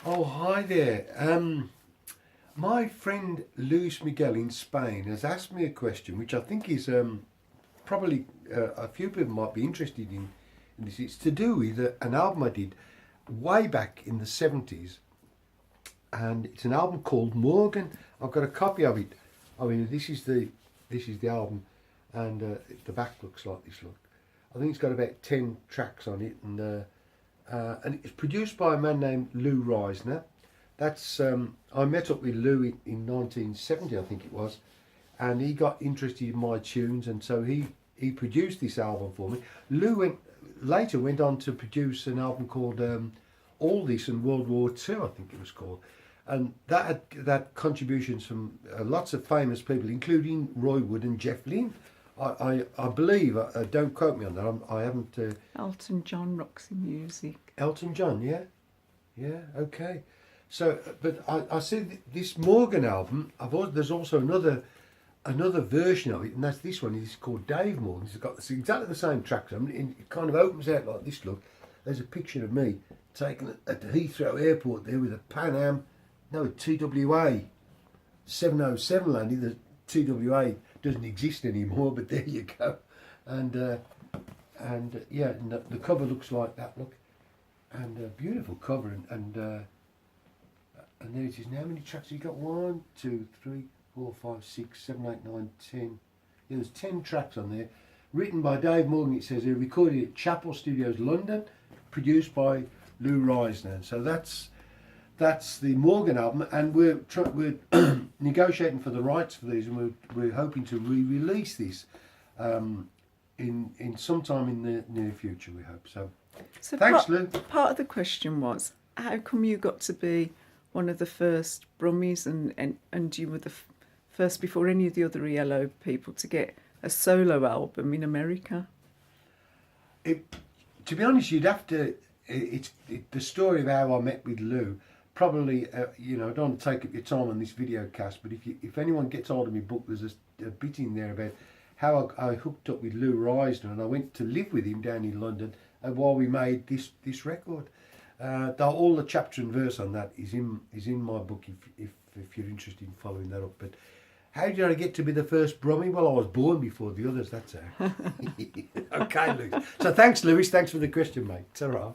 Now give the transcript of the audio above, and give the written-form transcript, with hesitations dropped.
Oh, hi there. My friend Luis Miguel in Spain has asked me a question, which I think is probably a few people might be interested in this. It's to do with an album I did way back in the 70s, and it's an album called Morgan. I've got a copy of it. I mean, this is the album, and the back looks like this. Look, I think it's got about 10 tracks on it, and it's produced by a man named Lou Reisner. That's I met up with Lou in 1970, I think it was, and he got interested in my tunes, and so he produced this album for me. Lou later went on to produce an album called All This and World War Two, I think it was called, and that contributions from lots of famous people, including Roy Wood and Jeff Lynne. I believe, don't quote me on that, I haven't... Elton John, Roxy Music. Elton John, yeah? Yeah, okay. So, but I see this Morgan album, there's also another version of it, and that's this one. It's called Dave Morgan. It's exactly the same tracks. I mean, it kind of opens out like this, look. There's a picture of me taken at the Heathrow Airport there with a Pan Am, no, TWA 707 landing. The TWA doesn't exist anymore, but there you go. And yeah, and the cover looks like that, look. And a beautiful cover, and there it is. Now, how many tracks have you got? 1, 2, 3, 4, 5, 6, 7, 8, 9, 10. Yeah, there's 10 tracks on there. Written by Dave Morgan, it says here, recorded at Chapel Studios, London, produced by Lou Reisner. So that's the Morgan album, and we're negotiating for the rights for these, and we're hoping to re-release this in sometime in the near future, we hope. So thanks, Lou. Part of the question was, how come you got to be one of the first Brummies, and you were the first before any of the other ELO people to get a solo album in America? To be honest, you'd have to... It's the story of how I met with Lou. Probably, I don't want to take up your time on this video cast, but if anyone gets hold of my book, there's a bit in there about how I hooked up with Lou Reisner, and I went to live with him down in London while we made this record. All the chapter and verse on that is in my book if you're interested in following that up. But how did I get to be the first Brummie? Well, I was born before the others, that's how. Okay, Lewis. So thanks, Lewis. Thanks for the question, mate. It's all right.